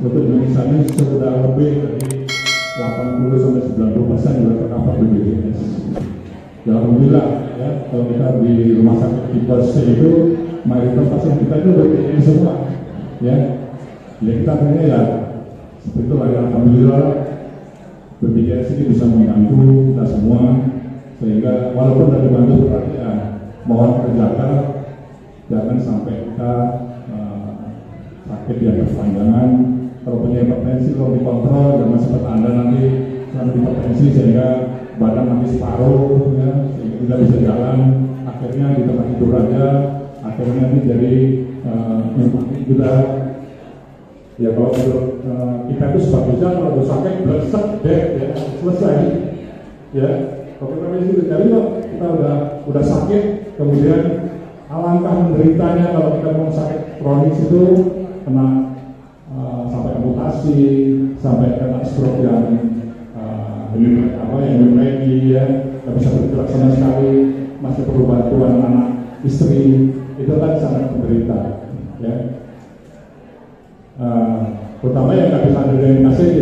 untuk Indonesia ini sudah lebih dari 80 sampai 90% juga tercover BPJS. Ya, alhamdulillah ya, kalau kita di rumah sakit tipe C itu mayoritas pasien kita itu BPJS semua ya. Ya kita akhirnya ya seperti itulah ya, alhamdulillah BPJS ini bisa membantu kita semua, sehingga walaupun dari bantu berarti ya mohon kerjakan jangan sampai kita sakit yang berkepanjangan. Kalau punya hipertensi, kalau dikontrol jangan seperti Anda nanti karena hipertensi sehingga badan nanti separuh ya, sehingga tidak bisa jalan, akhirnya di tempat tidur aja, akhirnya ini jadi juga ya kalau kita itu sebabnya kalau sakit bersek deh ya selesai ya. Kalau kita masih jadi kita udah sakit, kemudian alangkah menderitanya kalau kita mau sakit kronis itu kena sampai amputasi, sampai kena stroke yang hemiplegia ya, nggak bisa bergerak sama sekali, masih perlu bantuan anak istri, itu kan sangat menderita ya. Terutama yang nggak bisa dengan ACD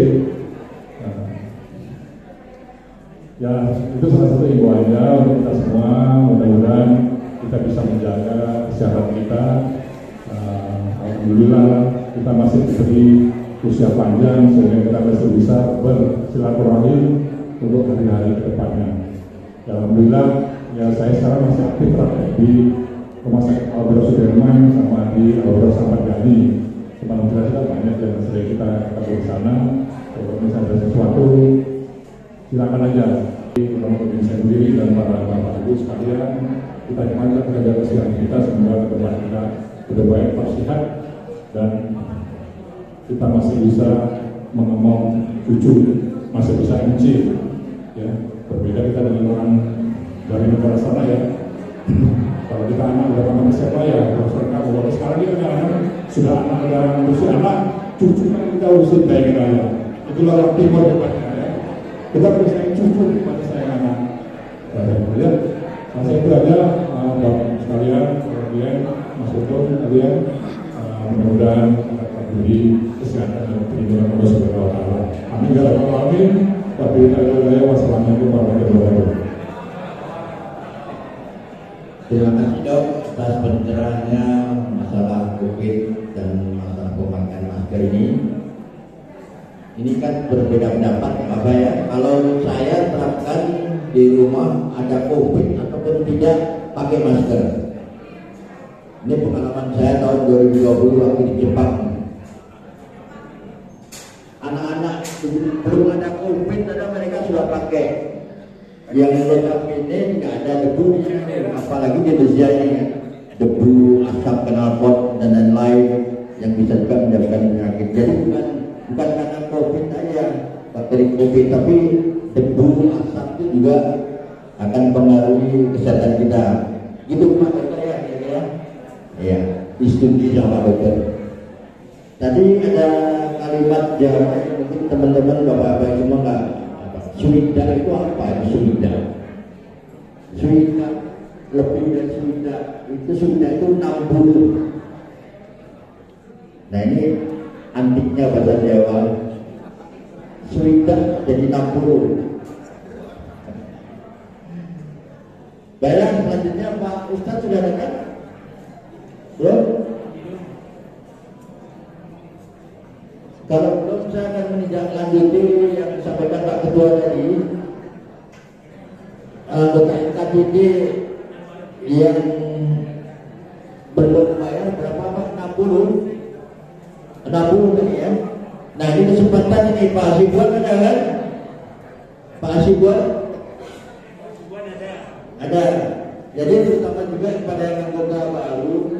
ya, itu salah satu himbauannya untuk kita semua. Mudah-mudahan kita bisa menjaga kesehatan kita. Alhamdulillah kita masih diberi usia panjang sehingga kita masih bisa bersilaturahim untuk hari-hari ke depannya. Ya, alhamdulillah ya, saya sekarang masih aktif praktek di Rumah Sakit Albert Sudirman sama di Albert Sahabat Gani. Teman-teman kita banyak yang sering kita ketemu di sana. Kalau misalnya ada sesuatu, silakan aja. Untuk saya sendiri dan para bapak ibu sekalian, kita ingatkan menjaga kesehatan kita, semoga ke depan kita sudah baik, sehat, dan kita masih bisa mengemong cucu, masih bisa mencit, ya. Berbeda kita dengan orang dari negara sana ya. Kalau kita anak udah anak siapa ya, profesor kamu. Kalau sekarang kita anak sudah anak yang usia anak, cucu kan kita urusin baik aja. Itulah orang timur depannya ya. Kita bisa cucu kepada saya anak. Ya, masa itu aja, bapak sekalian, kemudian Mas Toto, kalian mudah-mudahan akan beri kesehatan dan perlindungan Allah Subhanahu Wa Taala. Amin ya rabbal alamin. Wassalamualaikum warahmatullahi wabarakatuh. Terima kasih Dok atas pencerahannya masalah COVID dan masalah pemakaian masker ini. Ini kan berbeda pendapat Bapak ya. Kalau saya terapkan di rumah ada COVID ataupun tidak pakai masker. Ini pengalaman saya tahun 2020 waktu di Jepang. Anak-anak belum ada COVID, ada mereka sudah pakai. Yang notabene nggak ada debunya, apalagi di Indonesia ini debu, asap knalpot dan lain-lain yang bisa juga menyebabkan penyakit. Jadi bukan karena COVID saja, bakteri COVID, tapi debu, asap itu juga akan mempengaruhi kesehatan kita. Gitu Pak Dokter ya, kira-kira? Ya, disetujui sama Pak Dokter. Tadi ada kalimat yang mungkin teman-teman bapak-bapak semua nggak. Suida itu apa? Suida lebih dari suida itu 60. Nah ini antiknya bahasa Jawa. Suida jadi 60. Baiklah, selanjutnya Pak Ustadz sudah dekat? Belum? Kalau belum, saya akan menindaklanjuti yang disampaikan Pak Ketua tadi. Anggota NKPD yang belum bayar berapa Pak? 60 tadi ya. Nah ini kesempatan ini Pak Hasibuan ada kan? Pak Hasibuan? Ada. Jadi terutama juga kepada yang anggota baru,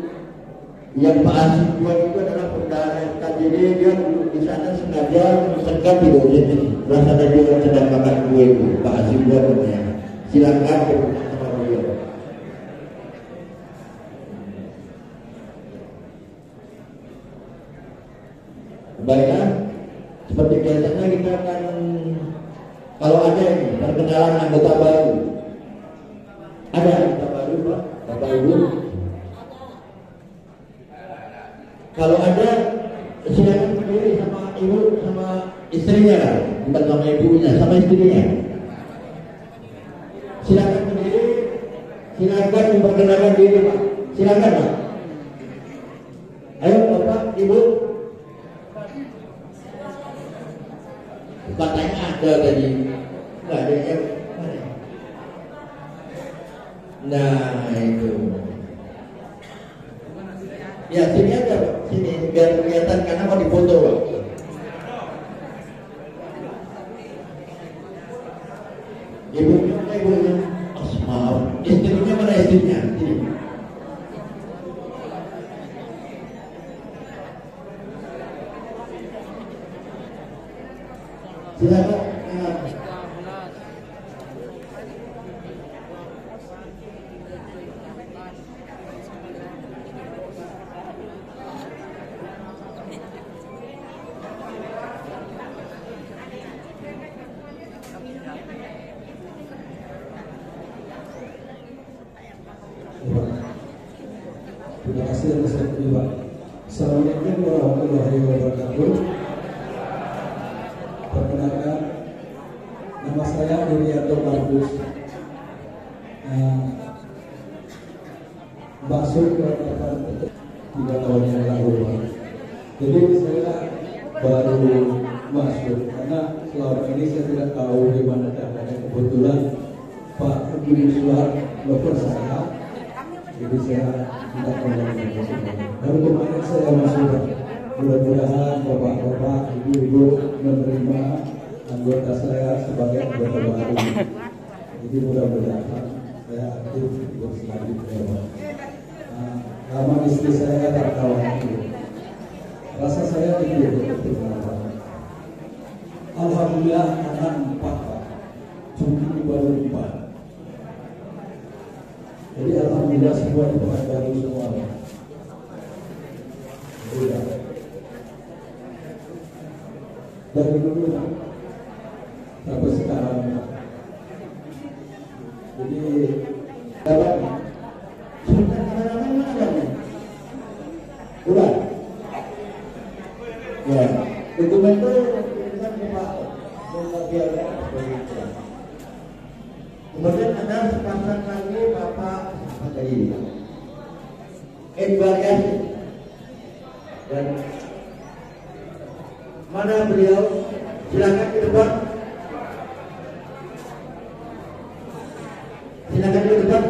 yang Pak Hasibuan itu adalah perdana NKPD, dia duduk di sana sengaja memesankan di sini. Rasanya dia sedang makan kue itu, Pak Hasibuan namanya. Silakan berbicara sama beliau. Baiklah, seperti biasanya kita akan, kalau ada ini perkenalan anggota baru. Ada anggota baru Pak, Bapak Ibu? Kalau ada, silakan berdiri sama istrinya kan, bukan sama ibunya, sama istrinya. Silakan berdiri, silakan memperkenalkan diri Pak, silakan Pak. Ayo Bapak, Ibu. Katanya ada tadi, nggak ada yang mana? Nah itu. Ya sini aja Pak, sini biar kelihatan karena mau difoto Pak. Ibunya mana ibunya? Oh, maaf, istrinya mana istrinya? Sini. Silakan. Terima kasih atas waktunya Pak. Assalamualaikum warahmatullahi wabarakatuh. Perkenalkan, nama saya Irianto Markus. Masuk ke depan 3 tahun yang lalu Pak. Jadi saya baru masuk karena selama ini saya tidak tahu gimana caranya. Kebetulan Pak Ibu Suar telepon saya. Jadi saya tidak pernah. Baru kemarin saya masuk. Mudah-mudahan bapak-bapak, ibu-ibu menerima anggota saya sebagai anggota baru. Jadi mudah-mudahan saya aktif berselanjutnya. Nama istri saya Tarkawati. Rasa saya tidak berkenalan. Alhamdulillah anak 4 Pak. Cukup baru 4. Jadi alhamdulillah semua dipakai baru semua. Sudah. Dari dulu sampai sekarang. Jadi Dapat. Sudah kameramen mana nih? Udah. Ya, dokumen itu kan Pak biarkan sebagai itu. Kemudian ada sepasang lagi Bapak apa tadi? Edwariasi. Dan mana beliau? Silakan ke depan. Silakan ke depan.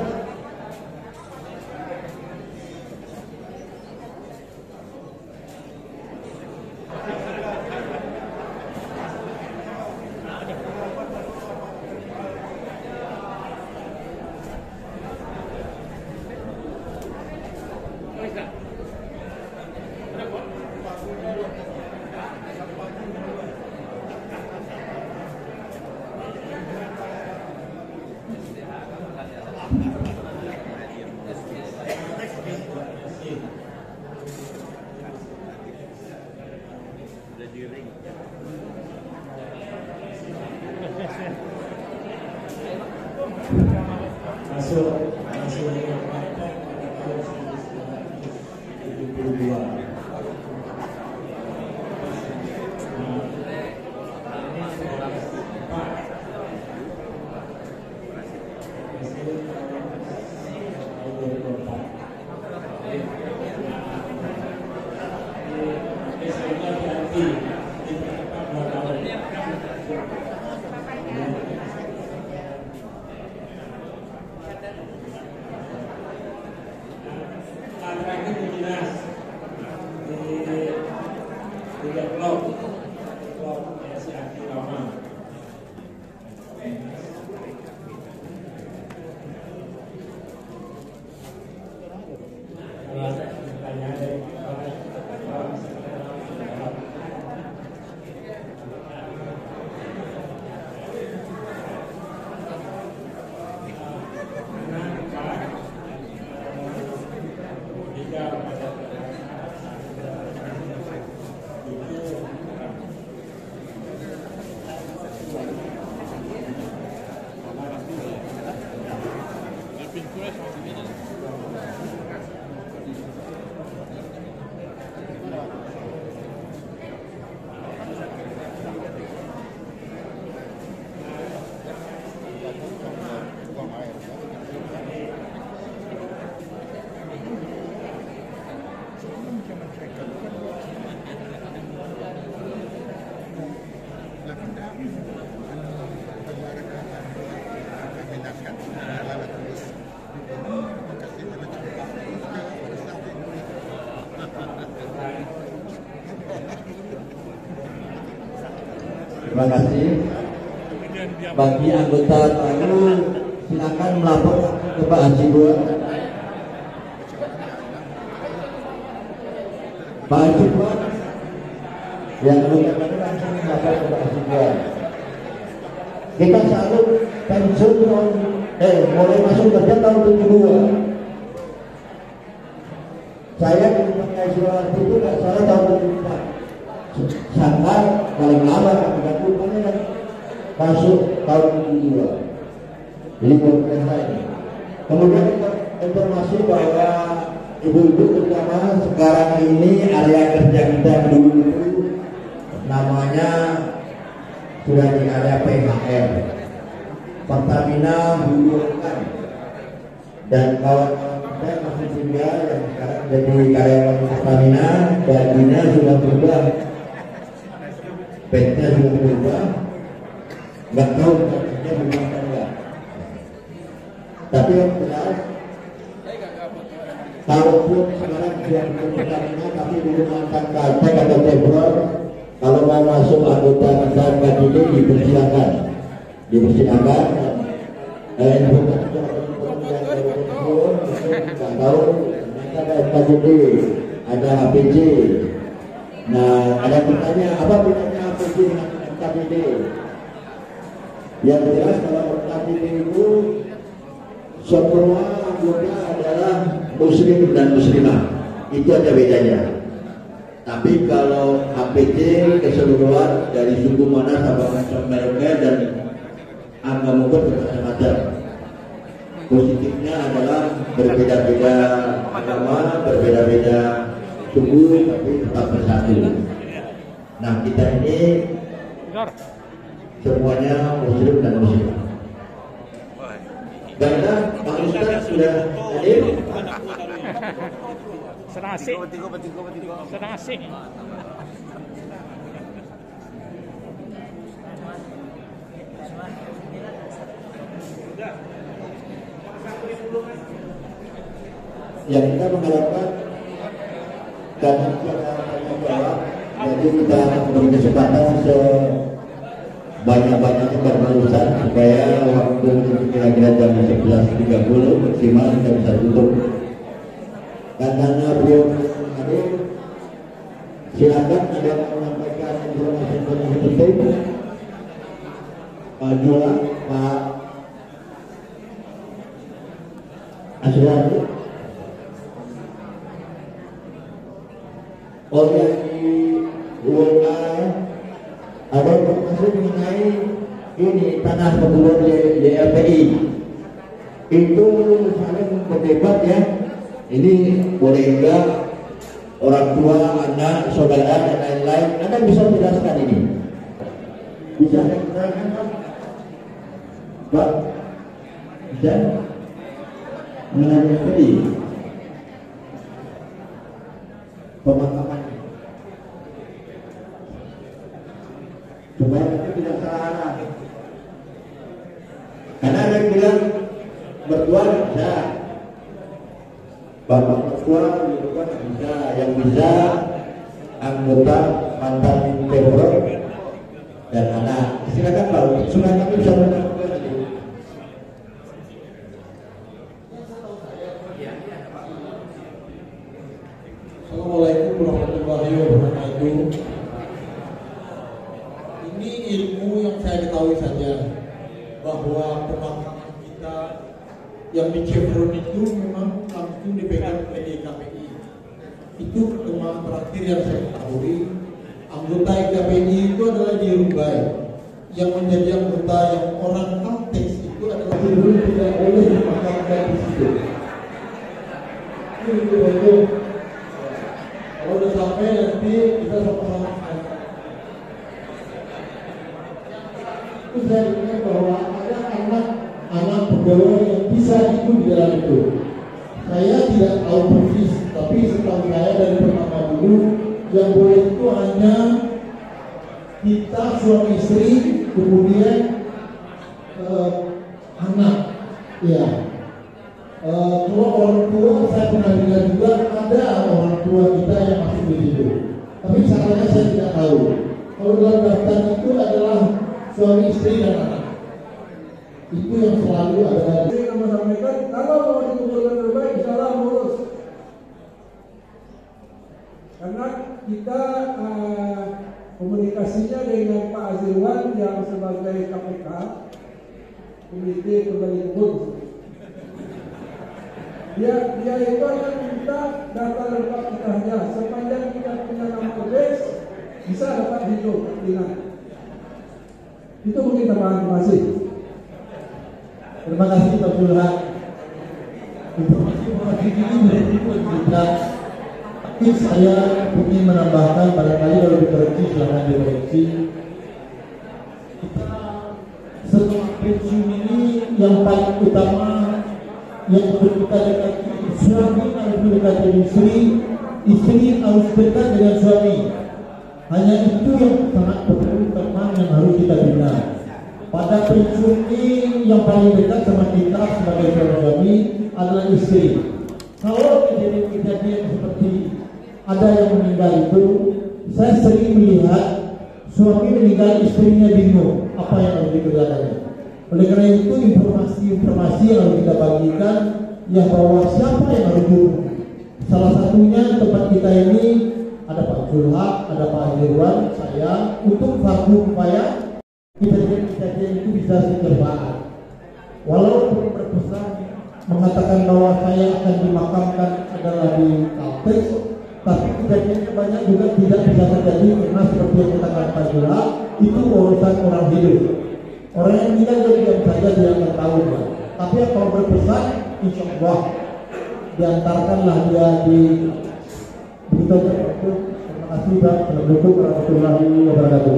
Terima kasih. Bagi anggota baru silakan melapor ke Pak Hasibuan. Pak Hasibuan yang anggota baru langsung melapor ke Pak Hasibuan. Kita selalu pensiun mulai masuk kerja tahun 72. Saya di Pakai Sulawesi itu nggak salah tahun 74. Sangkar paling lama kan masuk tahun 72. Jadi berkata ini. Kemudian informasi bahwa ibu-ibu terutama sekarang ini area kerja kita dulu itu namanya sudah di area PHR, Pertamina Hubungan, dan kawan-kawan kita masih juga yang sekarang jadi karyawan Pertamina, gajinya sudah berubah, petnya sudah berubah, nggak tahu gajinya berubah enggak. Tapi yang jelas, kalaupun sekarang dia Pertamina tapi dulu mantan Kaltek atau Chevron, kalau mau masuk anggota masyarakat ini dipersilakan. Nggak tahu, mereka ada KJD, ada HPJ. Nah, ada pertanyaan, apa bedanya HPJ dengan KJD? Yang jelas kalau KJD itu semua anggota adalah muslim dan muslimah, itu ada bedanya. Tapi kalau HPJ keseluruhan dari suku mana sampai macam mereka dan agama bermacam-macam. Positifnya adalah berbeda-beda agama, berbeda-beda suku, tapi tetap bersatu. Nah, kita ini semuanya muslim dan muslim. Baiklah, Pak Ustaz sudah hadir. Senang asik. Senang asik. Yang kita mengharapkan karena kita tanya jawab, jadi kita beri kesempatan sebanyak-banyaknya berurusan supaya waktu kira-kira jam 11.30 maksimal kita bisa tutup. Karena beliau hadir, silakan ada yang menyampaikan informasi penting. Pak Jula, Pak Asrari. Oh yang di WA ada informasi mengenai ini tanah pegunungan di LPI itu saling berdebat ya. Ini boleh enggak orang tua, anak, saudara dan lain-lain. Anda bisa menjelaskan ini? Bisa diterangkan Pak? Bisa mengenai LPI pemakaman. Supaya itu tidak salah. Karena ada yang bilang berdua bisa, bapak berdua bisa, yang bisa anggota mantan Pemprov dan anak. Silakan Pak, supaya kami bisa menentukan. Assalamualaikum warahmatullahi wabarakatuh. Ini ilmu yang saya ketahui saja bahwa pemakaman kita yang di Chevron itu memang langsung dipegang oleh DKPI. Itu pertemuan terakhir yang saya ketahui. Anggota DKPI itu adalah di Rubai. Yang menjadi anggota yang orang Kaltek itu adalah dulu tidak boleh dimakamkan di situ. Ini betul. Kalau udah sampai nanti kita sama-sama. Itu saya ingat bahwa ada anak pegawai yang bisa hidup di dalam itu. Saya tidak tahu persis, tapi setahu saya dari pertama dulu yang boleh itu hanya kita suami istri, kemudian anak, ya. Kalau orang tua saya pernah dengar juga ada orang tua kita yang masuk di situ, tapi caranya saya tidak tahu. Kalau dalam daftar itu adalah suami istri dan anak. Itu yang selalu ada. Jadi kami sampaikan, kalau mau dikumpulkan terbaik, insyaallah urus. Karena kita komunikasinya dengan Pak Azirwan yang sebagai KPK, Komite Kembali Kubur. Dia itu akan minta data lengkap kita saja. Sepanjang kita punya nama base, bisa dapat hidup dengan. Itu mungkin tambahan. Terima kasih. Terima kasih Pak Julhan. Informasi ini berarti kita. Tapi saya ingin menambahkan, barangkali kalau dikoreksi silahkan dikoreksi. Kita setelah pensiun ini yang paling utama yang perlu kita dekati, suami harus dekat dengan istri harus dekat dengan suami. Hanya itu yang sangat perlu teman yang harus kita bina. Pada pensiun ini yang paling dekat sama kita sebagai suami adalah istri. Kalau kejadian-kejadian seperti ada yang meninggal itu, saya sering melihat suami meninggal, istrinya bingung apa yang harus dikerjakannya. Oleh karena itu informasi yang harus kita bagikan yang bahwa siapa yang harus diurus. Salah satunya tempat kita ini ada Pak Julhak, ada Pak Azirwan, saya untuk fardu upaya kejadian itu bisa dikerjakan. Walaupun berpesan mengatakan bahwa saya akan dimakamkan adalah di Kaltes, tapi kejadiannya banyak juga tidak bisa terjadi karena seperti yang dikatakan Pak Julhak, itu urusan orang hidup. Orang yang meninggal jadi diam saja dia akan tahu. Tapi kalau berpesan, insya Allah diantarkanlah dia di begitu saja. Terima kasih Pak. Assalamualaikum warahmatullahi wabarakatuh.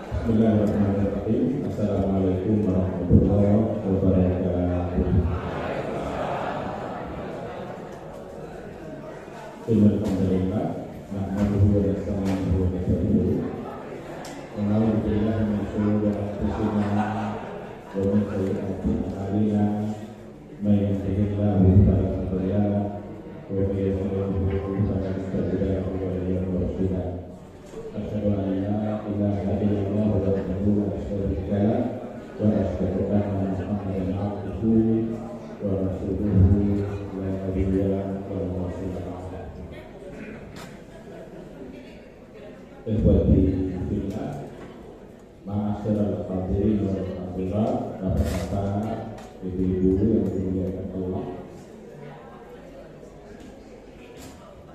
Bismillahirrahmanirrahim. Assalamualaikum warahmatullahi wabarakatuh. Alhamdulillah, nahmaduhu wa nasta'inuhu wa nastaghfiruh. Wa na'udzu billahi min shururi anfusina wa min sayyi'ati a'malina. May yahdihillahu fala mudilla lahu wa may yudlil fala hadiya lahu wa la murshida. Asyhadu an la ilaha illallah wahdahu la syarika lahu wa asyhadu anna Muhammadan abduhu wa rasuluhu la nabiyya wa rasulullah. Ikhwati fillah, ma'asyiral hadirin wal hadirat, bapak-bapak, ibu-ibu yang dimuliakan Allah.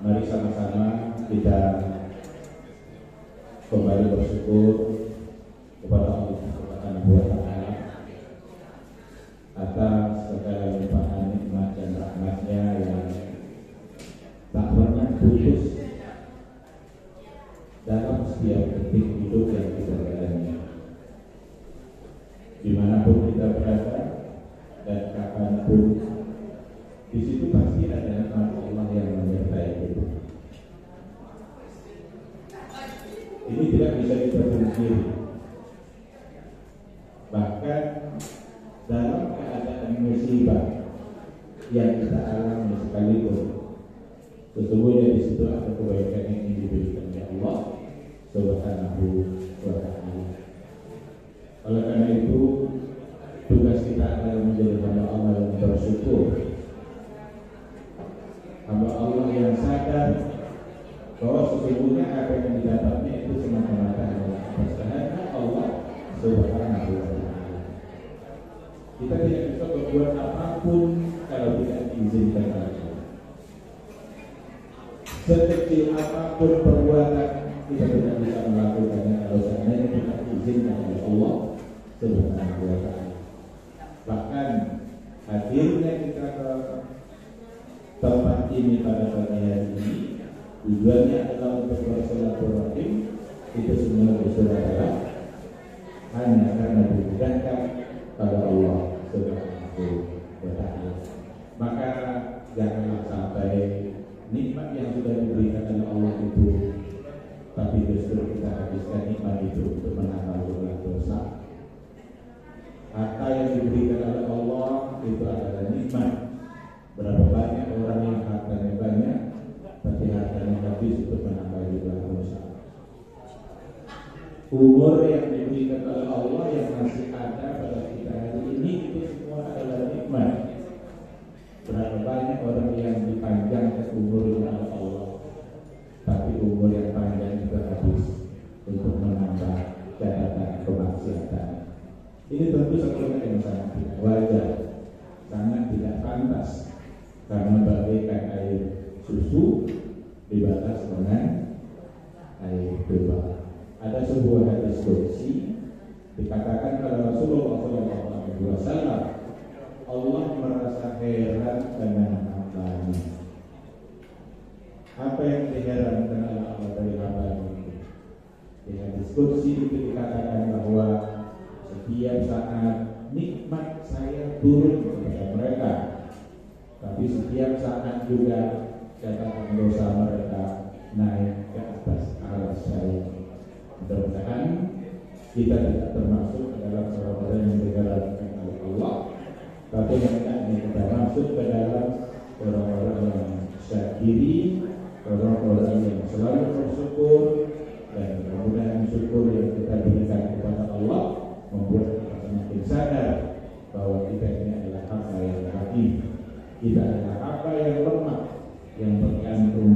Mari sama-sama kita kembali bersyukur kepada Allah Subhanahu wa taala atas segala limpahan nikmat dan rahmat-Nya yang tak pernah putus dalam setiap detik hidup yang kita jalani. Dimanapun kita berada dan kapanpun, di situ pasti ada nikmat Allah yang menyertai kita. Ini tidak bisa kita pungkiri. Bahkan dalam keadaan musibah yang kita alami sekalipun, sesungguhnya di situ ada kebaikan yang diberikan oleh Allah Subhanahu wa ta'ala. Oleh karena itu, tugas kita adalah menjadi hamba Allah yang bersyukur, hamba Allah yang sadar bahwa sesungguhnya apa yang didapatnya itu semata-mata adalah atas kehendak Allah Subhanahu wa ta'ala. Kita tidak bisa berbuat apapun kalau tidak diizinkan Allah. Sekecil apapun perbuatan kita tidak bisa melakukannya kalau seandainya tidak diizinkan oleh Allah Subhanahu wa ta'ala. Bahkan hadirnya kita ke tempat ini pada pagi hari ini tujuannya adalah untuk bersilaturahim. Itu semua disuruh adalah hanya karena dimudahkan pada Allah Subhanahu wa ta'ala. Maka janganlah sampai nikmat yang sudah diberikan oleh Allah itu, tapi justru kita habiskan nikmat itu untuk menambah jumlah dosa. Harta yang diberikan oleh Allah itu adalah nikmat. Berapa banyak orang yang hartanya banyak, tapi hartanya habis untuk menambah jumlah umur yang diberikan oleh Allah yang masih ada pada kita hari ini itu semua adalah nikmat. Berapa banyak orang yang dipanjangkan umurnya oleh Allah, tapi umur yang panjang juga habis untuk menambah catatan kemaksiatan. Ini tentu sesuatu yang sangat tidak wajar, sangat tidak pantas, karena bagaikan air susu dibalas dengan air tuba. Ada sebuah hadis qudsi dikatakan pada Rasulullah SAW, Allah merasa heran dengan hamba-Nya. Apa yang diherankan oleh Allah dari hamba-Nya itu? Di hadis qudsi itu dikatakan bahwa setiap saat nikmat saya turun kepada mereka, tapi setiap saat juga catatan dosa mereka naik ke atas alas saya. Mudah-mudahan kita tidak termasuk ke dalam orang-orang yang digerakkan oleh Allah, tapi kita masuk ke dalam orang-orang yang syakiri, orang-orang yang selalu bersyukur, dan mudah-mudahan syukur yang kita berikan kepada Allah membuat kita semakin sadar bahwa kita ini adalah hamba yang hakim. Kita adalah hamba yang lemah, yang bergantung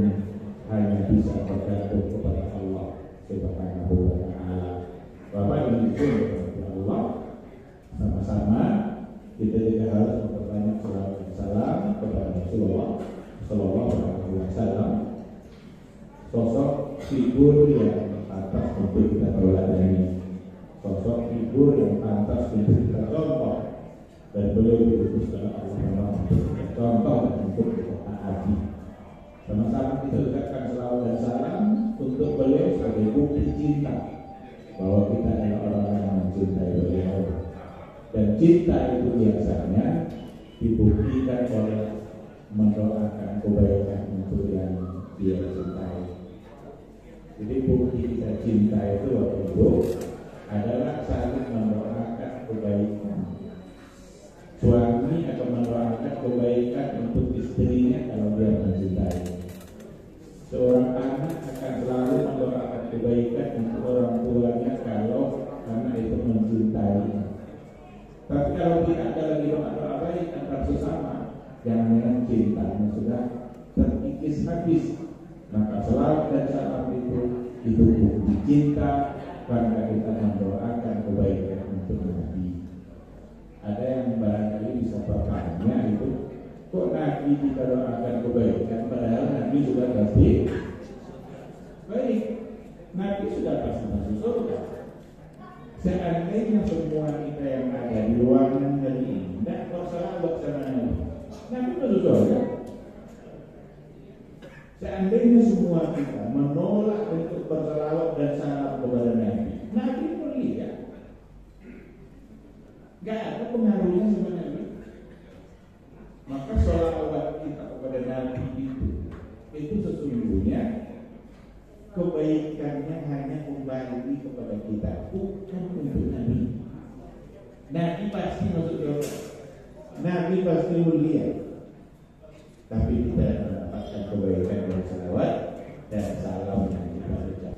hanya bisa bergantung kepada Allah Subhanahu wa ta'ala. Bapak dan Ibu kepada Allah, sama-sama kita juga harus memperbanyak salawat dan salam kepada Rasulullah Sallallahu Alaihi Wasallam, sosok figur yang pantas untuk kita teladani, sosok figur yang pantas untuk kita contoh, dan beliau diutus oleh Allah untuk kita contoh dan untuk kita taati. Sama-sama kita ucapkan salawat dan salam untuk beliau sebagai bukti cinta bahwa kita adalah orang yang mencintai beliau. Dan cinta itu biasanya dibuktikan oleh mendoakan kebaikan untuk yang dia cintai. Jadi bukti kita cinta itu waktu itu adalah saling mendoakan kebaikan. Suami akan mendoakan kebaikan untuk istrinya kalau dia mencintai. Seorang anak akan selalu mendoakan kebaikan untuk orang tuanya kalau anak itu mencintai. Tapi kalau tidak ada lagi doa-doa baik antara sesama, jangan cintanya sudah terkikis habis, maka selawat dan salam itu bukti cinta karena kita mendoakan kebaikan untuk Nabi. Ada yang barangkali bisa bertanya itu, kok Nabi kita doakan kebaikan padahal Nabi sudah pasti baik, Nabi sudah pasti masuk surga. Seandainya semua kita yang ada di ruangan hari ini tidak bersalawat sama Nabi, Nabi masuk surga. Seandainya semua kita menolak untuk bersalawat dan salam kepada Nabi, Nabi melihat gak ada pengaruhnya sama Nabi. Maka salawat kita kepada Nabi itu sesungguhnya kebaikannya hanya kembali kepada kita, bukan untuk Nabi. Nabi pasti masuk surga, Nabi pasti mulia, tapi kita mendapatkan kebaikan dan salawat dan salam yang kita ucapkan.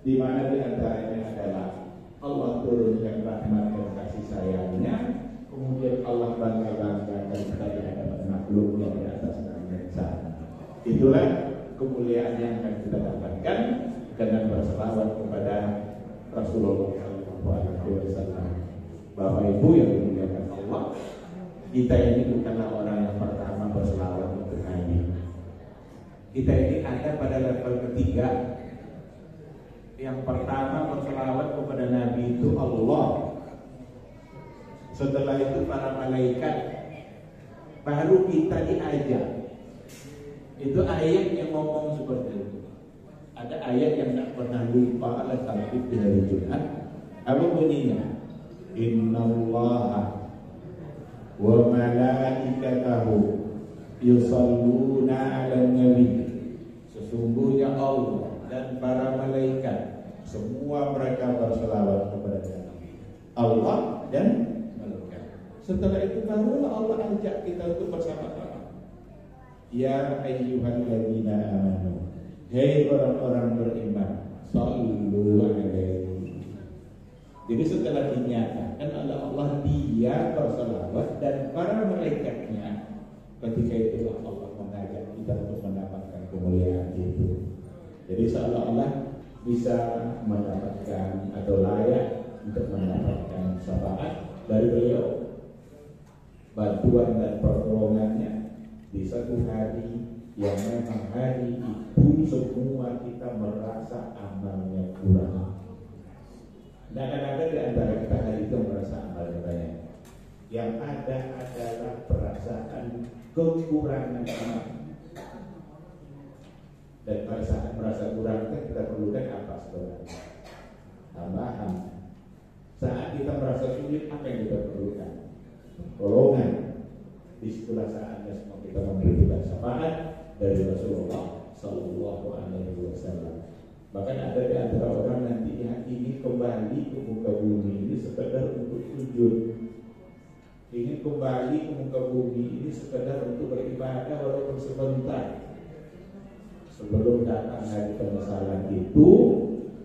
Di mana di antaranya adalah Allah turunkan rahmat dan kasih sayangnya, kemudian Allah bangga-banggakan kita di hadapan makhluknya di atas langit sana. Itulah kemuliaan yang akan kita dapatkan dengan berselawat kepada Rasulullah SAW. Bapak Ibu yang dimuliakan Allah, kita ini bukanlah orang yang pertama berselawat untuk Nabi. Kita ini ada pada level ketiga. Yang pertama berselawat kepada Nabi itu Allah. Setelah itu para malaikat, baru kita diajak. Itu ayat yang ngomong seperti itu. Ada ayat yang tak pernah lupa oleh Talib di hari Jumat. Apa bunyinya? Innallaha wa malaikatahu yusalluna 'alan nabi. Sesungguhnya Allah dan para malaikat semua mereka berselawat kepada Nabi. Allah dan malaikat. Setelah itu barulah Allah ajak kita untuk bersama-sama. Ya ayyuhalladzina amanu, hei orang-orang beriman, sallu Jadi setelah dinyatakan oleh Allah dia berselawat dan para malaikatnya, ketika itulah Allah mengajak kita untuk mendapatkan kemuliaan itu. Jadi seolah-olah bisa mendapatkan atau layak untuk mendapatkan syafaat dari beliau, bantuan dan pertolongannya di satu hari yang memang hari itu semua kita merasa amalnya kurang. Dan kadang-kadang di antara kita hari itu merasa amalnya banyak. Yang ada adalah perasaan kekurangan amal. Dan pada saat merasa kurang kita perlukan apa sebenarnya? Tambahan. Saat kita merasa sulit, apa yang kita perlukan? Pertolongan. Disitulah saatnya semua kita membutuhkan syafaat dari Rasulullah Sallallahu Alaihi Wasallam. Bahkan ada di antara orang nanti yang ingin kembali ke muka bumi ini sekedar untuk sujud, ingin kembali ke muka bumi ini sekedar untuk beribadah walaupun sebentar. Sebelum datang hari penyesalan itu,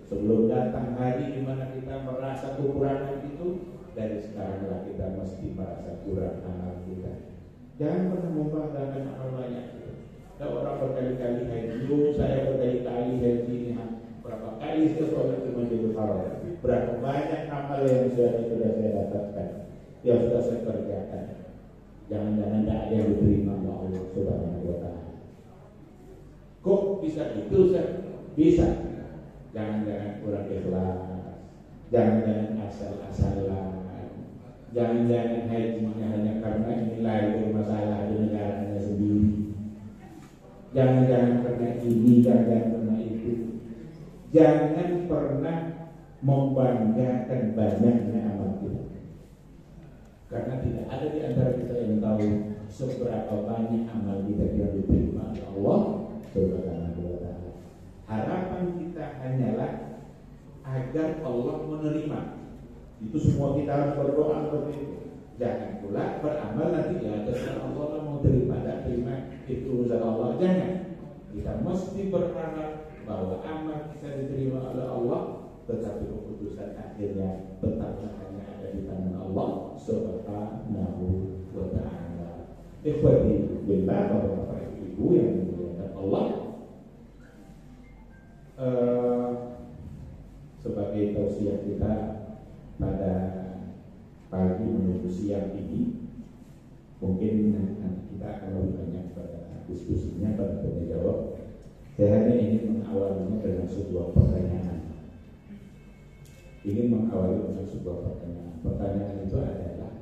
sebelum datang hari di mana kita merasa kekurangan itu, dari sekaranglah kita mesti merasa kurang amal kita. Jangan pernah membanggakan amal banyak. Ada orang berkali-kali haji, saya berkali-kali haji ini, berapa kali saya sholat di Masjidil Haram, berapa banyak amal yang sudah saya dapatkan, yang sudah saya kerjakan. Jangan-jangan tidak ada yang diterima oleh Allah Subhanahu wa Ta'ala. Kok bisa itu? Bisa. Jangan-jangan kurang ikhlas, jangan-jangan asal-asalan, jangan-jangan hajinya hanya karena nilai bermasalah di negaranya sendiri, jangan-jangan karena ini, jangan-jangan karena itu. Jangan pernah membanggakan banyaknya amal kita, karena tidak ada di antara kita yang tahu seberapa banyak amal kita yang diterima oleh Allah Subhanahu wa Ta'ala. Harapan kita hanyalah agar Allah menerima. Itu semua kita harus berdoa seperti itu. Jangan pula beramal nanti ya terserah Allah mau terima tak terima itu urusan Allah. Jangan. Kita mesti berharap bahwa amal kita diterima oleh Allah, tetapi keputusan akhirnya tetaplah hanya ada di tangan Allah Subhanahu wa Ta'ala. Ikhwati billah, bapak-bapak ibu yang dimuliakan Allah, sebagai tausiah kita pada pagi menuju siang ini, mungkin nanti kita akan lebih banyak pada diskusinya, pada tanya jawab. Saya hanya ingin mengawalinya dengan sebuah pertanyaan. Pertanyaan itu adalah,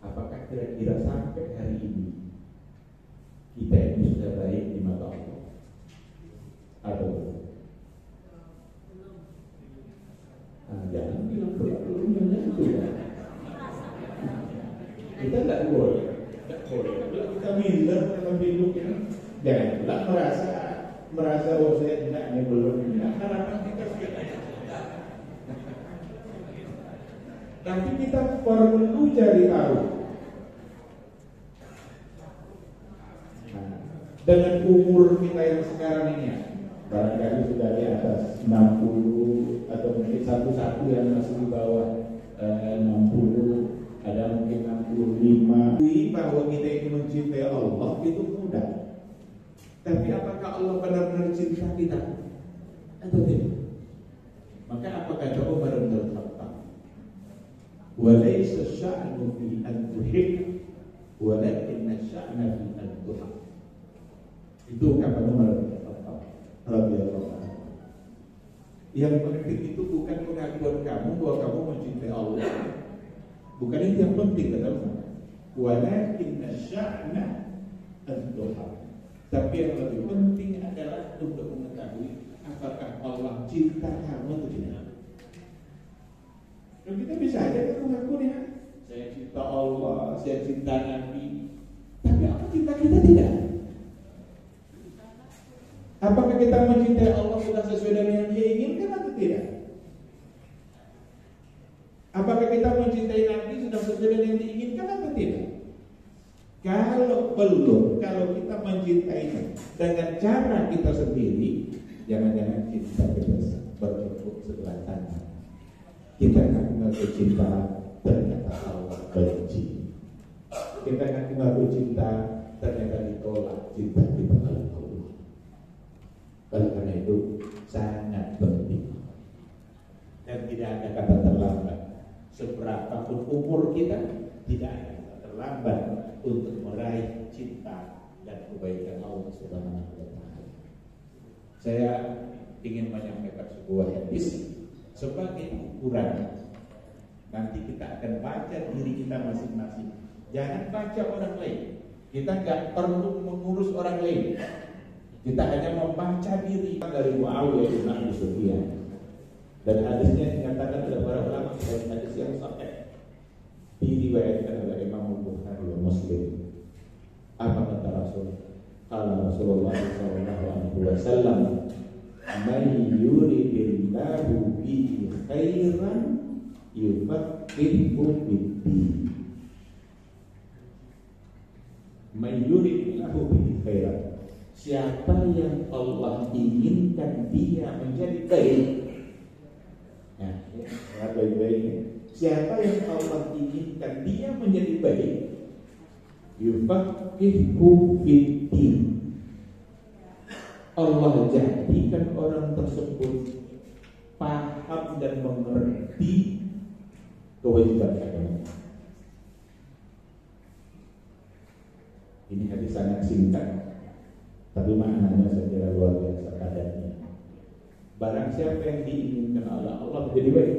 apakah kira-kira sampai hari ini kita ini sudah baik di mata Allah? Atau jangan bilang belum itu ya. Kita tidak boleh. Kalau kita minder dalam hidup ini, janganlah merasa oh saya tidak, ini belum. Harapan kita sudah. Tapi kita perlu cari tahu. Dengan umur kita yang sekarang ini, barangkali sudah di atas 60 atau mungkin satu-satu yang masih di bawah 60, ada mungkin 65. Bahwa kita itu mencintai Allah itu mudah. Tapi apakah Allah benar-benar cinta kita atau tidak? Maka apa kata Umar bin Khattab? Walaysa sya'nu fi an tuhib, walakinna sya'na fi an tuhab. Itu kata Umar bin Khattab radhiyallahu anhu. Yang penting itu bukan pengakuan kamu bahwa kamu mencintai Allah. Bukan itu yang penting, kata Umar. Walakinna sya'na an tuhab. Tapi yang lebih penting adalah untuk mengetahui apakah Allah cinta kamu atau tidak. Dan kita bisa aja kita mengaku ya, saya cinta Allah, saya cinta Nabi. Tapi apa cinta kita tidak? Apakah kita mencintai Allah sudah sesuai dengan yang Dia inginkan atau tidak? Apakah kita mencintai Nabi sudah sesuai dengan yang diinginkan atau tidak? Kalau belum, kalau kita mencintainya dengan cara kita sendiri, jangan-jangan cinta kita bertepuk sebelah tangan. Kita ngaku cinta, ternyata Allah benci. Kita ngaku cinta, ternyata ditolak cinta kita oleh Allah. Oleh karena itu sangat penting dan tidak ada kata terlambat. Seberapapun umur kita, tidak ada kata terlambat untuk meraih cinta dan kebaikan Allah Subhanahu wa Ta'ala. Saya ingin menyampaikan sebuah hadis sebagai ukuran. Nanti kita akan baca diri kita masing-masing. Jangan baca orang lain. Kita nggak perlu mengurus orang lain. Kita hanya membaca diri dari Muawiyah bin Abi Sufyan. Dan hadisnya dikatakan oleh para ulama sebagai hadis yang sahih. Diriwayatkan oleh Imam Bukhari dan Muslim. Apa kata Rasul? Qala Rasulullah sallallahu alaihi wasallam, "Man yuridillahu bihi khairan yufaqihu fid-din." Man yuridillahu bihi khairan. Siapa yang Allah inginkan dia menjadi baik. Nah, baik-baiknya. Siapa yang Allah inginkan dia menjadi baik, yufaqihu fid-din. Allah jadikan orang tersebut paham dan mengerti kewajiban agama. Ini hadis sangat singkat, tapi maknanya saya kira luar biasa padatnya. Barang siapa yang diinginkan Allah menjadi baik,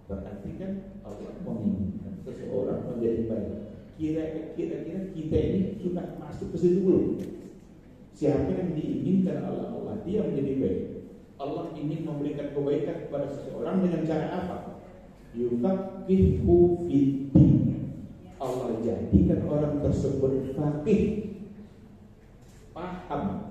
berarti kan Allah menginginkan seseorang menjadi baik. Kira-kira kita ini sudah masuk ke situ belum? Siapa yang diinginkan Allah dia menjadi baik. Allah ingin memberikan kebaikan kepada seseorang dengan cara apa? Yufaqihu fid-din. Allah jadikan orang tersebut faqih, paham,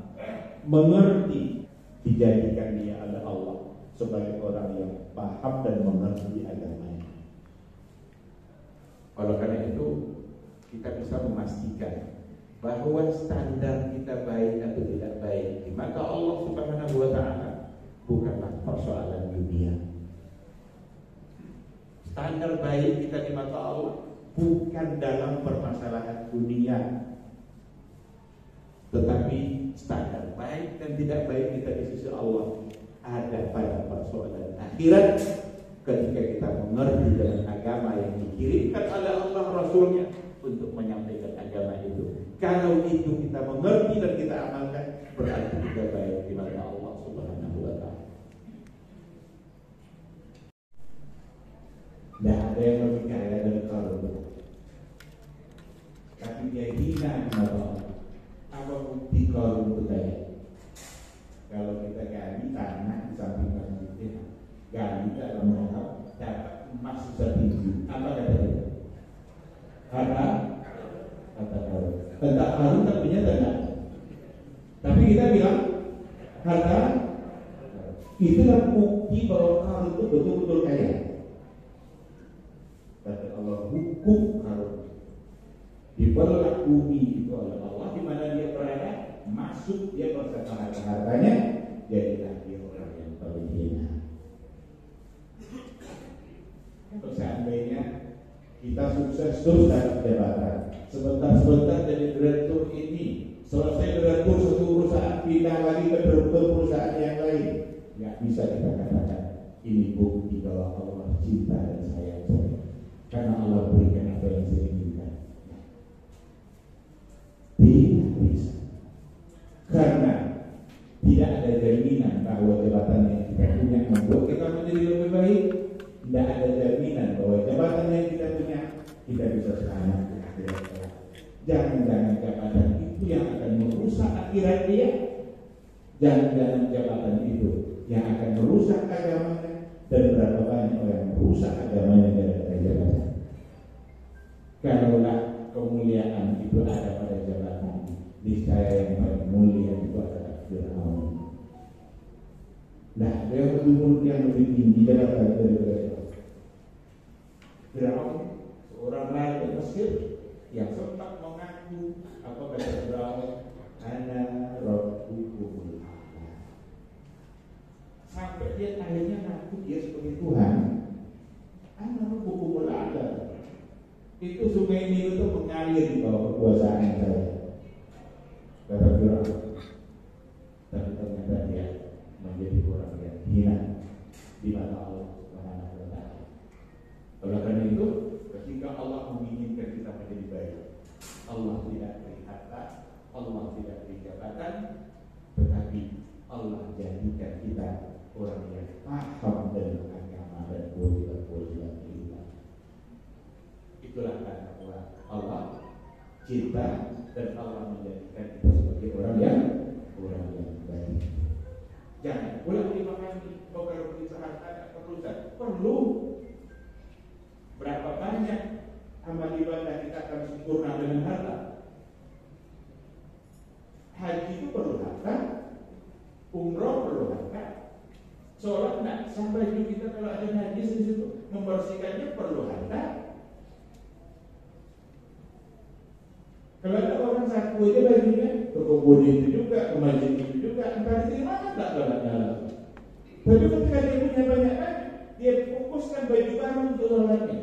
mengerti, dijadikan dia oleh Allah sebagai orang yang paham dan mengerti agamanya. Oleh karena itu kita bisa memastikan bahwa standar kita baik atau tidak baik di mata Allah Subhanahu wa Ta'ala bukanlah persoalan dunia. Standar baik kita di mata Allah bukan dalam permasalahan dunia, tetapi standar baik dan tidak baik kita di sisi Allah ada pada persoalan akhirat, ketika kita mengerti dengan agama yang dikirimkan oleh Allah Rasulnya untuk menyampaikan agama itu. Kalau itu kita mengerti dan kita amalkan, berarti kita baik di mata Allah Subhanahu wa Ta'ala. Tidak ada yang lebih kaya dari Qarun, tapi dia hina di mata Allah. Apa bukti Qarun itu kaya? Kalau kita gali tanah di samping masjid, gali dalam rangka dapat emas setinggi apa kata dia? Kata Qarun. Tentang Qarun artinya tidak. Tapi kita bilang kata itulah bukti bahwa Qarun itu betul-betul kaya. Kata Allah hukum Qarun dibelah bumi itu oleh Allah di mana dia berada, masuk dia bersama hartanya, jadilah dia orang yang paling hina. Kalau seandainya kita sukses terus dalam jabatan, sebentar-sebentar jadi direktur ini, selesai direktur satu perusahaan, pindah lagi ke direktur perusahaan yang lain, nggak bisa kita katakan ini bukti bahwa Allah cinta dan sayang saya, karena Allah berikan apa yang saya inginkan. Tidak bisa, karena tidak ada jaminan bahwa jabatan yang kita punya membuat kita menjadi lebih baik. Tidak ada jaminan bahwa jabatan yang kita punya kita bisa selamat di akhirat. Jangan-jangan jabatan itu yang akan merusak akhirat dia. Jangan-jangan jabatan itu yang akan merusak agamanya. Dan berapa banyak orang yang merusak agamanya gara-gara jabatan. Kalaulah kemuliaan itu ada pada jabatan, niscaya yang paling mulia itu adalah Fir'aun. Nah, dia lebih yang lebih tinggi jabatan daripada Fir'aun, seorang raja Mesir yang sempat mengaku apa kata Fir'aun, ana rabbukumul a'la. sampai dia akhirnya ngaku dia sebagai Tuhan. Anak buku mulai ada. Itu sungai Nil itu mengalir di bawah kekuasaan saya. Kata Firaun. Tapi ternyata dia menjadi orang yang hina di mata Allah Subhanahu wa Ta'ala. Oleh karena itu, ketika Allah menginginkan kita menjadi baik, Allah tidak beri harta, Allah tidak beri jabatan, tetapi Allah jadikan kita orang yang paham dengan agama dan kewajiban kita. Itulah karena Allah cinta dan Allah menjadikan kita sebagai orang yang baik. Jangan pulang 5 kali. Kalau bisa harta perlu. Berapa banyak amal ibadah kita akan sempurna dengan harta? Haji itu perlu harta, umroh perlu harta, sholat nak sampai baju kita kalau ada najis di situ membersihkannya perlu harta. Kalau ada orang saku aja bajunya ke kebun itu juga, ke masjid itu juga, entah di mana tak sholat. Tapi ketika dia punya banyak baju, dia fokuskan baju baru untuk sholatnya.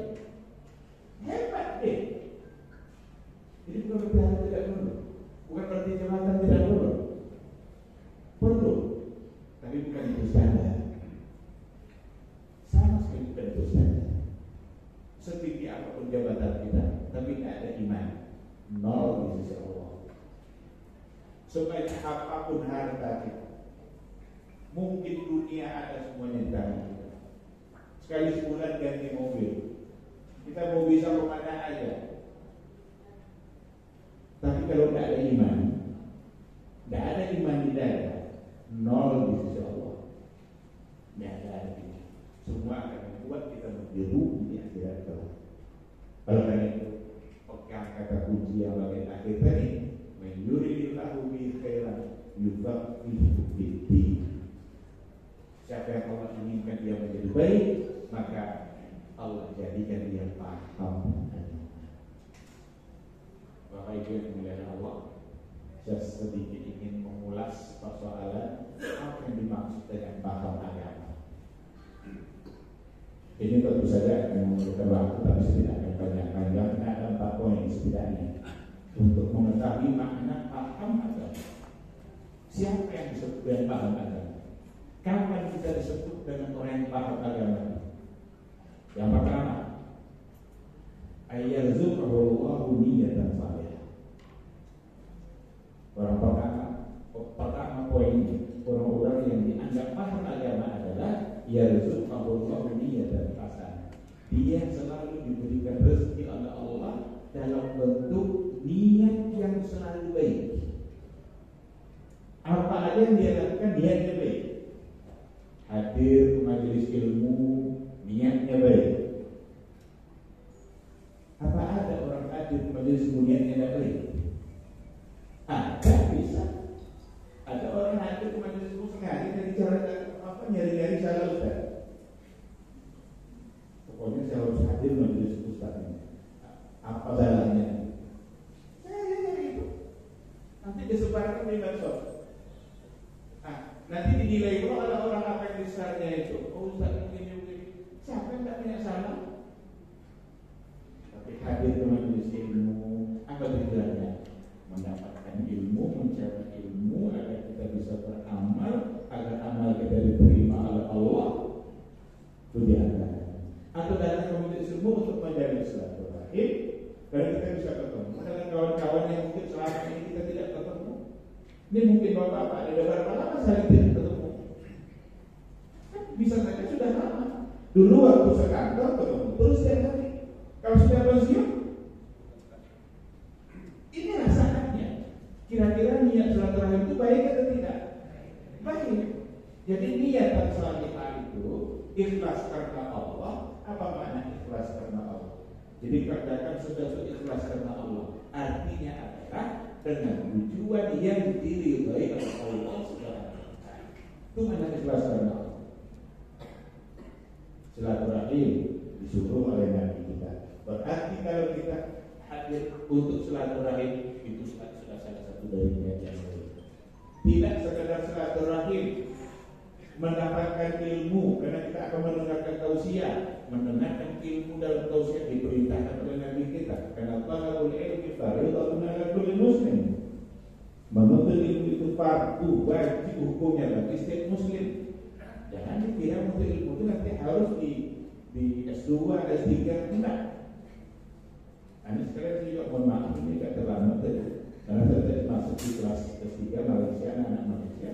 Hebat deh. Jadi bukan berarti harta tidak perlu, bukan berarti jabatan tidak perlu, tapi bukan itu standar. Sama sekali bukan itu standar. Setinggi apapun jabatan kita, tapi tidak ada iman, nol di sisi Allah. Sebaik apapun harta kita, mungkin dunia ada semuanya di tangan kita. Sekali sebulan ganti mobil, kita mau bisa kemana aja. Tapi kalau tidak ada iman di dada, nol di sisi Allah. Tidak ada. Semua akan membuat kita berbiru di akhirat kelak. Oleh karena itu, pegang kata kunci yang bagian akhir tadi, yuridillahu bi khairan yufaqihu fid-din. Siapa yang Allah inginkan dia menjadi baik, maka Allah jadikan dia paham. Bapak Ibu yang dimuliakan Allah, saya sedikit ingin mengulas persoalan apa yang dimaksud dengan paham agama. Ini tentu saja akan memerlukan waktu, tapi tidak akan banyak panjang. Ada 4 poin setidaknya untuk mengetahui makna paham agama. Siapa yang disebut dengan paham agama? Kapan kita disebut dengan orang yang paham agama? Yang pertama, ayyarzuqahullahu niyatan salihah. Orang pertama poinnya, orang-orang yang dianggap paham agama adalah yarzuqahullahu niyatan hasanah. Dia selalu diberikan rezeki oleh Allah dalam bentuk niat yang selalu baik. Apa aja yang dia lakukan niatnya baik. Hadir ke majelis ilmu, niatnya baik. Apa ada orang hadir ke majelis ilmu niatnya tidak baik? Ada, bisa. Ada orang hadir ke majelis ilmu sengaja dari cara nyari-nyari salah ustaz. Pokoknya saya harus hadir ke majelis ustaz ini. Apa salahnya? Nanti disebarkan di medsos. Nanti dinilai pula oleh orang apa yang besarnya itu. Oh, ustaz begini. Siapa yang tak punya salah? Tapi hadir ke majelis ilmu, apa tujuannya? Mendapatkan ilmu, mencari ilmu agar kita bisa beramal, agar amal kita diterima oleh Allah. Itu diantara. Atau datang ke majelis ilmu untuk menjadi silaturahim, dan kita bisa ketemu dengan kawan-kawan yang mungkin selama ini kita tidak ketemu. Ini mungkin bapak-bapak ada berapa lama saya tidak ketemu? Bisa saja sudah lama. Dulu waktu sekantor ketemu terus setiap hari. Kalau sudah pensiun, inilah saatnya. Kira-kira niat silaturahim itu baik atau tidak? Baik. Jadi niat salihah itu ikhlas karena Allah. Apa makna ikhlas karena Allah? Jadi kerjakan sesuatu ikhlas karena Allah. Artinya adalah dengan tujuan yang diridhai oleh Allah Subhanahu wa Ta'ala. Itu makna ikhlas karena Allah. Silaturahim disuruh oleh Nabi kita. Berarti kalau kita hadir untuk silaturahim itu sudah salah satu dari niat yang baik. Tidak sekedar silaturahim, mendapatkan ilmu, karena kita akan mendengarkan tausiah. Mendengarkan ilmu dalam tausiah diperintahkan oleh Nabi kita, karena talabul ilmi fardhu 'ala kulli muslim. Menuntut ilmu itu fardu, wajib hukumnya bagi setiap muslim. Jangan dikira menuntut ilmu itu nanti harus di S2, S3, enggak. Ini sekarang saya juga mohon maaf, ini agak terlambat ya. Karena saya tadi masuk di kelas S3 Malaysia, anak Malaysia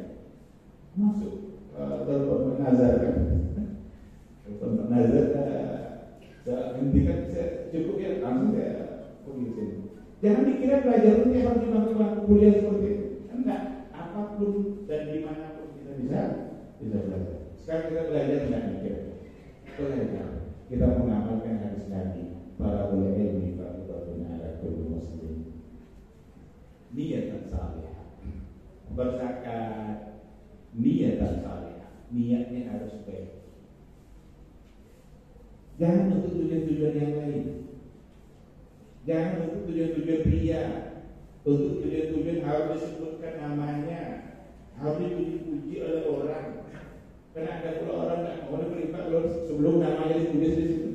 masuk telepon nazar kan, telepon nazar saya hentikan, saya cukup ya langsung saya pergi ke sini. Jangan dikira belajar itu harus di bangku kuliah seperti itu, enggak. Apapun dan dimanapun kita bisa belajar. Sekarang kita belajar tidak mikir, belajar kita mengamalkan hadis Nabi, para ulama ilmi fardhu 'ala kulli muslim. Niatan salihah, berzakat, niatan salihah, niatnya harus baik. Jangan untuk tujuan-tujuan yang lain. Jangan untuk tujuan-tujuan pria, untuk tujuan-tujuan harus disebutkan namanya, harus dipuji-puji oleh orang. Karena ada pula orang yang mau beribadah kalau sebelum namanya ditulis di situ.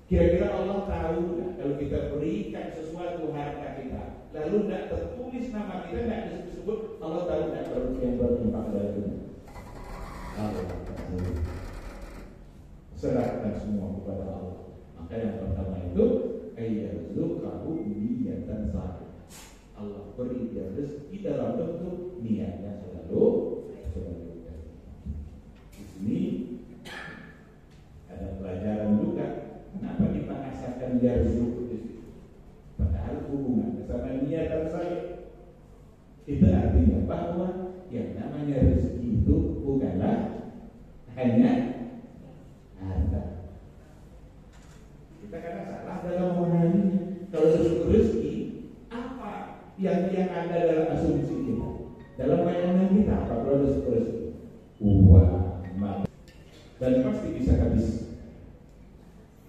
Kira-kira Allah tahu nggak kalau kita berikan sesuatu harta kita, lalu tidak tertulis nama kita, tidak disebut, Allah tahu nggak kalau yang berinfak dari itu? Allah tahu. Serahkan semua kepada Allah. Maka yang pertama itu ayyarzuqahu niyatan salihah. Allah beri dia rezeki dalam bentuk niatnya selalu. Di sini ada pelajaran juga. Kenapa dibahasakan yarzuq di situ? Padahal hubungan sama niatan salih. Itu artinya bahwa yang namanya rezeki itu bukanlah hanya harta. Kita kadang salah dalam memahaminya. Kalau rezeki, apa yang ada dalam asumsi kita, dalam bayangan kita, apa kalau rezeki? Uang, emas, dan pasti bisa habis.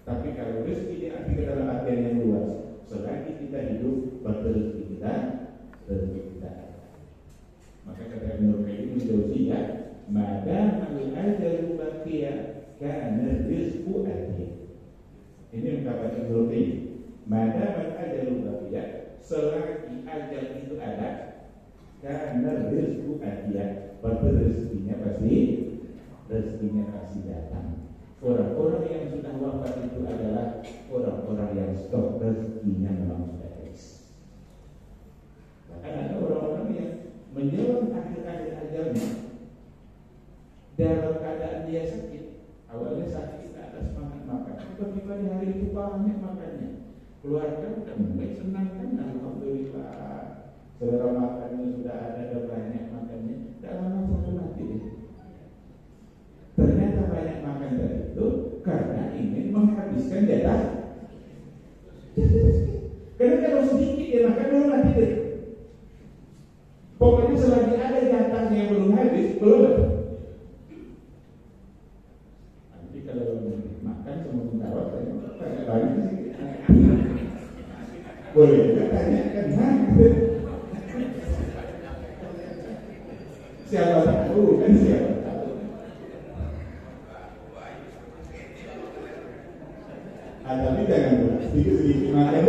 Tapi kalau rezeki diartikan dalam artian yang luas, selagi kita hidup, berrezeki kita, rezeki kita. Maka kata Ibnu Qayyim al-Jauziyah, "Madam al-ajalu baqiya kana rizqu atiya." Ini ungkapan Ibnu Qayyim. Madam al-ajalu baqiya, selagi ajal itu ada, kana rizqu atiya, berarti rezekinya pasti datang. Orang-orang yang sudah wafat itu adalah orang-orang yang stok rezekinya memang sudah habis. Bahkan ada orang-orang yang menjelang akhir-akhir ajalnya dalam keadaan dia sakit. Awalnya sakit, tidak ada semangat makan. Tiba-tiba di hari itu banyak makannya. Keluarga sudah mulai senang kan, alhamdulillah. Selera makannya sudah ada banyak makannya. Tidak lama satu mati deh. Ternyata banyak makan dari itu karena ingin menghabiskan jatah. Karena kalau sedikit dia makan belum mati deh. Pokoknya selagi ada jatahnya yang belum habis, belum ada. Nanti kalau makan semua mendarat, saya banyak sih. Boleh juga tanyakan, siapa tahu kan siapa. Tapi jangan pula sedikit-sedikit makan.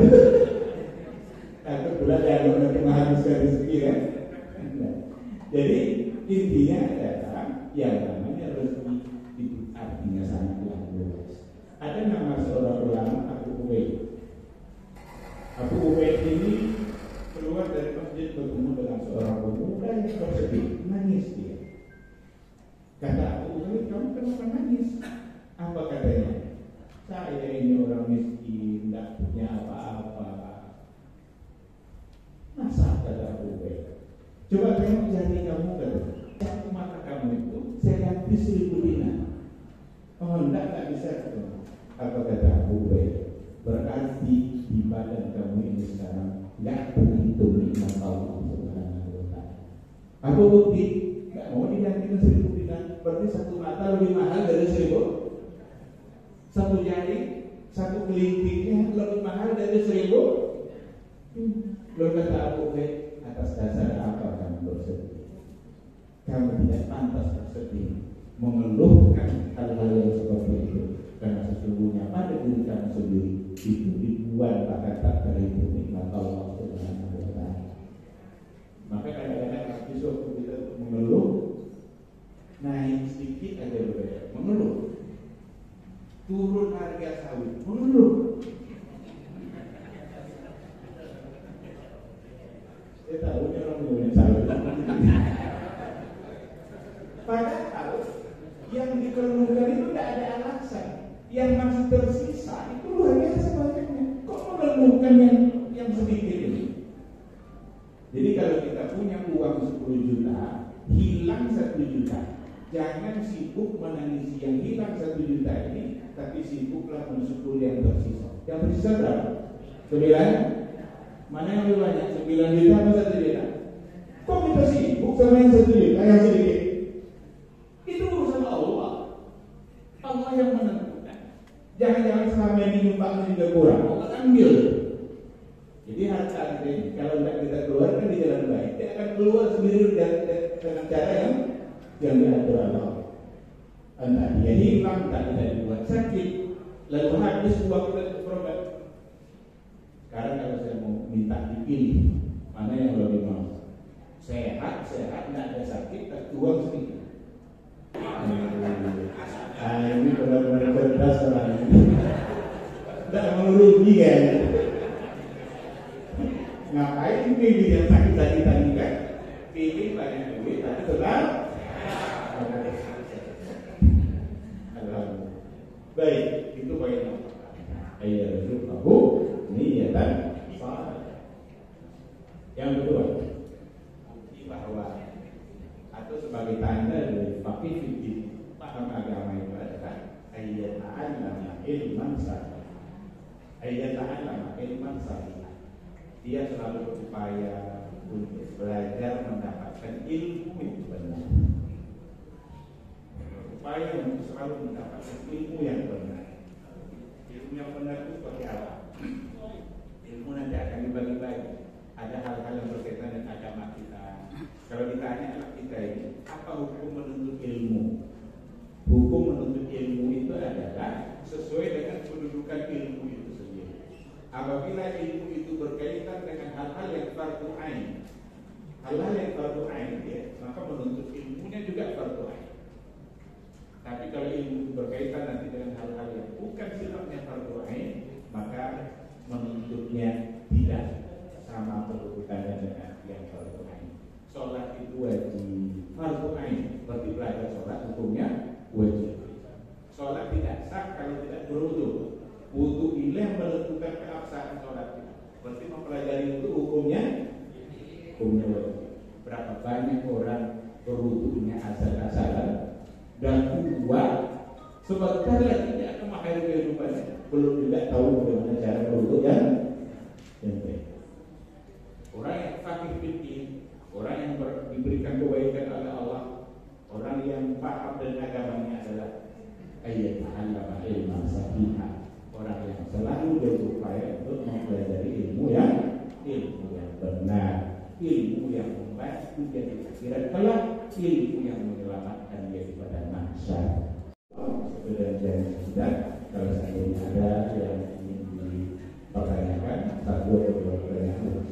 Takut pula jangan nanti menghabiskan rezeki kan. Jadi intinya adalah yang namanya rezeki itu artinya sangatlah luas. Ada nama seorang ulama Abu Ubaid. Abu Ubaid ini keluar dari masjid bertemu dengan seorang pemuda yang bersedih, nangis dia. Kata Abu Ubaid, kamu kenapa nangis? Apa katanya? Saya ini orang miskin, tidak punya apa-apa. Masa kata Abu Ubaid? Coba tengok jari kamu kan, satu mata kamu itu saya ganti 1.000 dinar. Oh tidak bisa. Apa kata Abu Ubaid? Berarti di badan kamu ini sekarang tidak terhitung nikmat Allah Subhanahu wa Ta'ala. Apa bukti? Tidak mau diganti 1.000 dinar. Berarti satu mata lebih mahal dari 1.000. Satu jari, satu kelingkingnya lebih mahal dari 1.000. Lalu kata Abu Ubaid, atas dasar apa kamu bersedih? Kami tidak pantas bersedih mengeluhkan hal-hal yang seperti itu, karena sesungguhnya pada diri kami sendiri itu ribuan bahkan tak terhitung nikmat Allah Subhanahu wa Ta'ala. Maka kadang-kadang justru kita mengeluh, naik sedikit aja berbeda, mengeluh. Turun harga sawit, mengeluh. Saya tahu ini orang mengeluh sawit. Padahal yang dikeluhkan itu tidak ada alasan. Yang masih tersisa itu luar biasa banyaknya. Kok mengeluhkan yang sedikit ini? Jadi kalau kita punya uang 10 juta, hilang 1 juta, jangan sibuk menangisi yang hilang 1 juta ini, tapi sibuklah mensyukuri yang tersisa. Yang tersisa berapa? 9? Mana yang lebih banyak? 9 juta atau 1 juta? Kok kita sibuk sama yang 1 juta yang sedikit? Itu urusan Allah. Allah yang menentukan. Jangan-jangan selama ini nyumbangnya juga kurang, Allah ambil. Jadi harta ini kalau tidak kita keluarkan di jalan baik, dia akan keluar sendiri dengan cara yang diatur Allah. Entah dia hilang, entah tidak dibuat sakit, lalu habis uang kita untuk berobat. Sekarang kalau saya mau minta dipilih, mana yang lebih mau? Sehat, tidak ada sakit, tapi uang sedikit. Ini benar-benar cerdas orang ini. Tidak merugi kan? Ngapain pilih yang sakit-sakitan kan? Pilih banyak duit, tapi tetap. Baik, itu poin ayat Rasulullah niyatan saleh. Yang kedua, bukti bahwa atau sebagai tanda dari fakih fikih paham agama itu adalah ayat ta'allama ilman saleh. Ayat ta'allama ilman saleh. Dia selalu berupaya untuk belajar mendapatkan ilmu itu benar. Berupaya untuk selalu mendapatkan ilmu yang benar. Ilmu yang benar itu seperti apa? Ilmu nanti akan dibagi-bagi. Ada hal-hal yang berkaitan dengan agama kita. Kalau ditanya anak kita ini, apa hukum menuntut ilmu? Hukum menuntut ilmu itu adalah sesuai dengan kedudukan ilmu itu sendiri. Apabila ilmu itu berkaitan dengan hal-hal yang fardu ain, hal-hal yang fardu ain, ya, maka menuntut ilmunya juga fardu ain. Tapi kalau ilmu berkaitan nanti dengan hal-hal yang bukan sifatnya fardu ain, maka menuntutnya tidak sama kedudukannya dengan yang fardu ain. Sholat itu wajib fardu ain, seperti belajar sholat hukumnya wajib. Sholat tidak sah kalau tidak berwudu. Wudu ini menentukan keabsahan sholat. Berarti mempelajari itu hukumnya wajib. Berapa banyak orang berwudunya asal-asalan dan kedua sebentar lagi dia akan mengakhiri kehidupannya, belum juga tahu bagaimana cara berwudu yang baik. Orang yang fakih fikih, orang yang diberikan kebaikan oleh Allah, orang yang paham dan agamanya adalah ayat ta'allama ilman sahihah. Orang yang selalu berupaya untuk mempelajari ilmu yang benar, ilmu yang membantu dia di akhirat kelak, ilmu yang menyelamatkan dia pada mahsyar. Dan kalau seandainya ada yang ingin dipertanyakan, satu atau dua pertanyaan.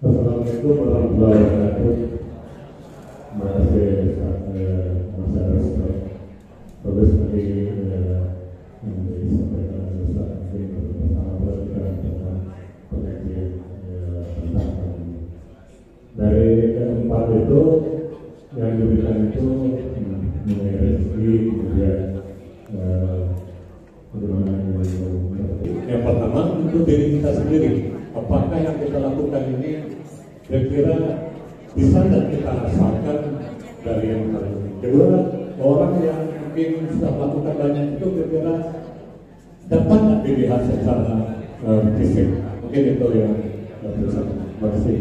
Assalamualaikum warahmatullahi wabarakatuh. Terima kasih Mas Aras. Terus tadi yang disampaikan oleh Ustaz bersama kita tentang pengajian tentang keempat itu yang diberikan itu mengenai rezeki, kemudian yang pertama untuk diri kita sendiri, apakah yang kita lakukan ini kira-kira bisa dan kita rasakan dari yang lain. Kedua, orang yang mungkin sudah melakukan banyak itu kira-kira dapat tidak dilihat secara fisik. Mungkin itu yang bisa. Terima kasih.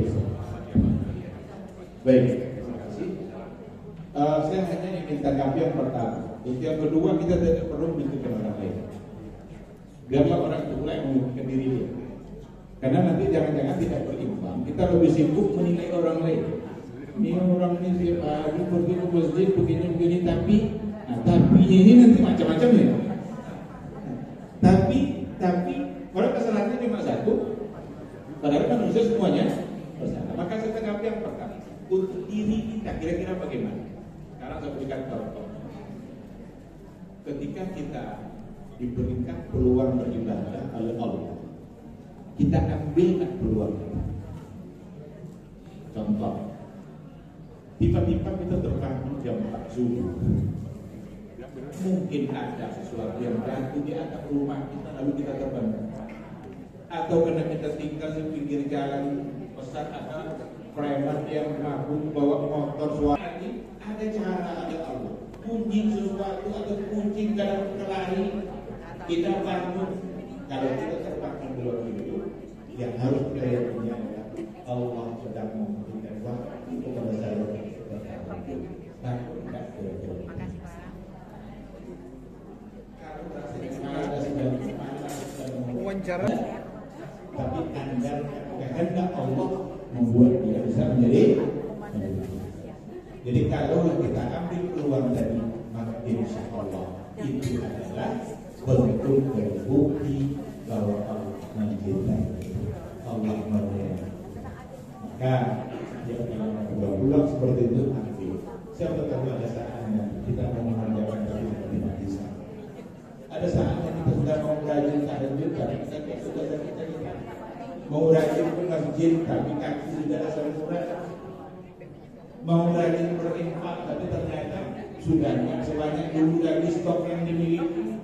Baik, terima kasih. Saya hanya ingin tanggapi yang pertama. Yang kedua, kita tidak perlu memikirkan orang lain. Biarlah orang itu pula yang memikirkan diri dia. Karena nanti jangan-jangan tidak berimbang. Kita lebih sibuk menilai orang lain. Ini orang ini setiap hari pergi ke masjid begini-begini, tapi ini nanti macam-macam ya. Tapi orang kesalahannya cuma satu. Padahal manusia semuanya bersalah. Maka saya tanggapi yang pertama. Untuk diri kita kira-kira bagaimana? Sekarang saya berikan contoh. Ketika kita diberikan peluang beribadah oleh Allah, kita ambilkan peluang. Contoh, tiba-tiba kita terbangun jam 4 subuh. Mungkin ada sesuatu yang jatuh di atap rumah kita, lalu kita terbangun. Atau karena kita tinggal di pinggir jalan, pesan ada preman yang mabuk bawa motor suara. Ada cara, ada Allah. Kunci sesuatu atau kunci dalam kelari, kita bangun. Kalau kita terbangun belum itu, yang harus kita yakini adalah Allah sedang memberikan waktu kepada saya. Takut tidak betul. Kalau rasanya sedang Wawancara. Tapi Anda kehendak Allah membuat dia bisa menjadi. Jadi kalau kita ambil peluang tadi, maka insya Allah itu adalah bentuk dari bukti bahwa Allah mencintai, Allah menyayang. Maka ya kalau peluang seperti itu ambil. Siapa tahu ada saatnya kita mau mengerjakan tapi tidak bisa. Ada saatnya kita sudah mau rajin tahajud tapi kita sudah kita mau rajin ke masjid tapi kaki sudah asal murah. Mau rajin berinfak tapi ternyata sudah tidak sebanyak dulu dari stok yang dimiliki.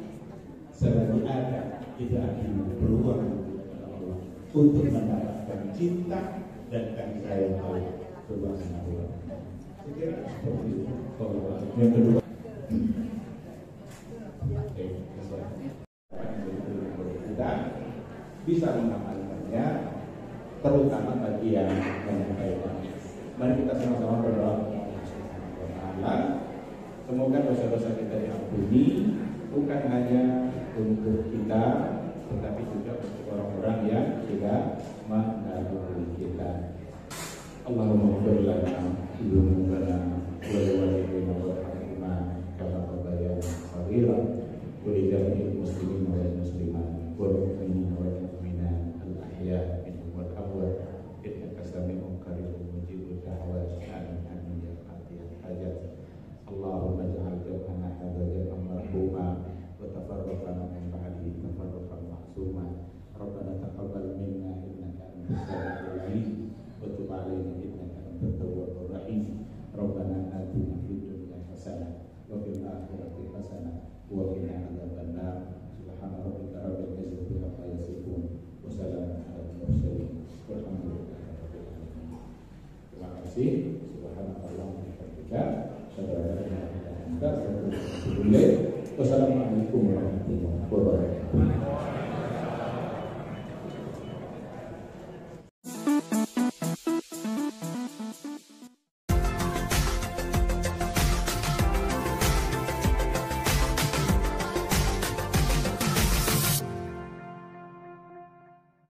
Selagi ada kita akan peluang untuk mendapatkan cinta dan kasih sayang Allah Subhanahu wa Ta'ala. Saya kira seperti itu. Yang kedua, kita bisa mengamalkannya, terutama bagi yang menyampaikan. Mari kita sama-sama berdoa kepada Allah. Semoga dosa-dosa kita diampuni, bukan hanya untuk kita, tetapi juga untuk orang-orang yang tidak mendahului kita. Allahumma ighfir lana dzunubana wa liwalidayna warhamhuma kama rabbayana shaghira wa li jami'il muslimin wal muslimat wal mu'minin wal mu'minat al ahya minhum wal amwat innaka sami'un qaribun mujibud da'wat amin ya fatihah hajat. Allahumma ij'al jam'ana hadza jam'an marhuma wa tafarraqana min ba'dihi tafarraqan ma'suma. Rabbana taqabbal minna innaka antas sami'ul 'alim wa tub 'alaina innaka antat tawwabur rahim. Rabbana atina fid dunya hasanah wa fil akhirati hasanah wa qina adzabannar. Subhana rabbika rabbil izzati amma yasifun wa salamun 'alal mursalin walhamdulillahi rabbil alamin. Terima kasih. Subhanallah wa bihamdihi. Wassalamualaikum warahmatullahi wabarakatuh.